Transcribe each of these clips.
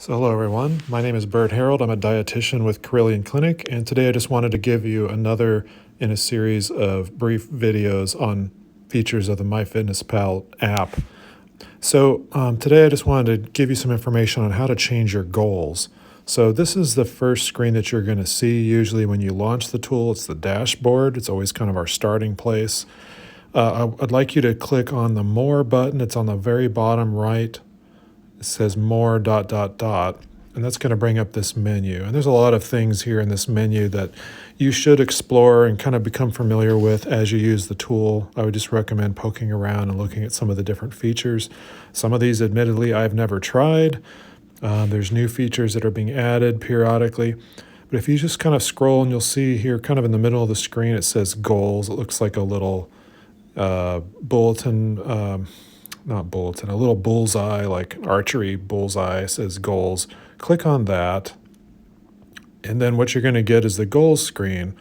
So hello everyone, my name is Bert Herald. I'm a dietitian with Carilion Clinic, and today I just wanted to give you another in a series of brief videos on features of the MyFitnessPal app. So today I just wanted to give you some information on how to change your goals. So this is the first screen that you're going to see usually when you launch the tool. It's the dashboard. It's always kind of our starting place. I'd like you to click on the More button. It's on the very bottom right. It says more ... and that's going to bring up this menu. And there's a lot of things here in this menu that you should explore and kind of become familiar with as you use the tool. I would just recommend poking around and looking at some of the different features. Some of these, admittedly, I've never tried. There's new features that are being added periodically. But if you just kind of scroll, and you'll see here kind of in the middle of the screen, it says goals. It looks like a little bulletin, not bulletin, a little bullseye, like archery bullseye, says goals. Click on that, and then what you're going to get is the goals screen.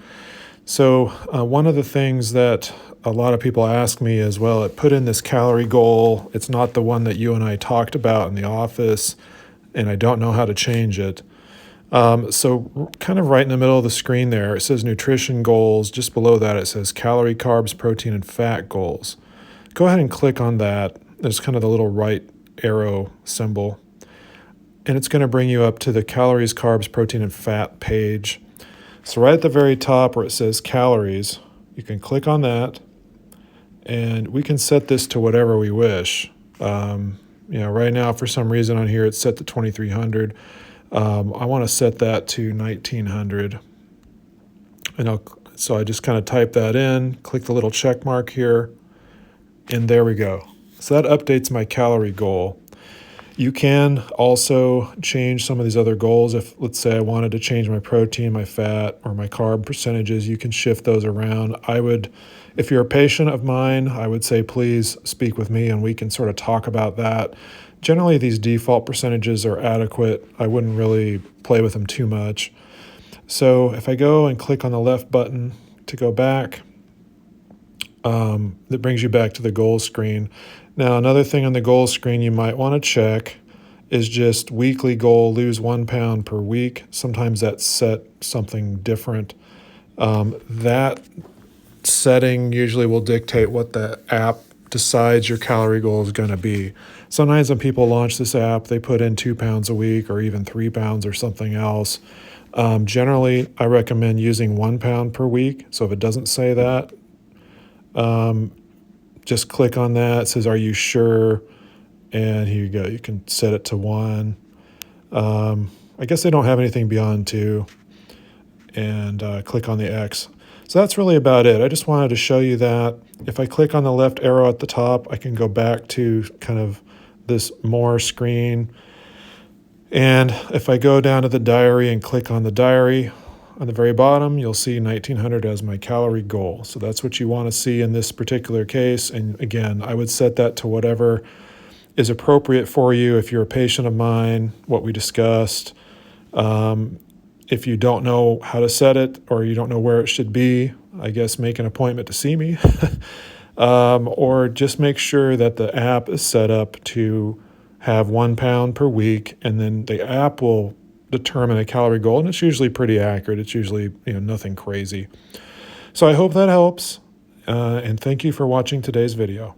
So one of the things that a lot of people ask me is, well, it put in this calorie goal. It's not the one that you and I talked about in the office, and I don't know how to change it. So kind of right in the middle of the screen there, it says nutrition goals. Just below that, it says calorie, carbs, protein, and fat goals. Go ahead and click on that. There's kind of the little right arrow symbol, and it's going to bring you up to the calories, carbs, protein, and fat page. So right at the very top where it says calories, you can click on that, and we can set this to whatever we wish. Right now, for some reason on here, it's set to 2,300. I want to set that to 1,900. So I just kind of type that in, click the little check mark here, and there we go. So that updates my calorie goal. You can also change some of these other goals. If, let's say, I wanted to change my protein, my fat, or my carb percentages, you can shift those around. If you're a patient of mine, I would say please speak with me and we can sort of talk about that. Generally, these default percentages are adequate. I wouldn't really play with them too much. So if I go and click on the left button to go back, that brings you back to the goals screen. Now, another thing on the goals screen you might want to check is just weekly goal, lose 1 pound per week. Sometimes that's set something different. That setting usually will dictate what the app decides your calorie goal is going to be. Sometimes when people launch this app, they put in 2 pounds a week or even 3 pounds or something else. Generally, I recommend using 1 pound per week. So if it doesn't say that, just click on that. It says, are you sure? And here you go. You can set it to 1. I guess they don't have anything beyond 2. And click on the X. So that's really about it. I just wanted to show you that. If I click on the left arrow at the top, I can go back to kind of this more screen. And if I go down to the diary and click on the diary, on the very bottom, you'll see 1,900 as my calorie goal. So that's what you want to see in this particular case. And again, I would set that to whatever is appropriate for you. If you're a patient of mine, what we discussed. If you don't know how to set it or you don't know where it should be, I guess make an appointment to see me. Or just make sure that the app is set up to have 1 pound per week, and then the app will determine a calorie goal, and it's usually pretty accurate. It's usually nothing crazy. So I hope that helps, and thank you for watching today's video.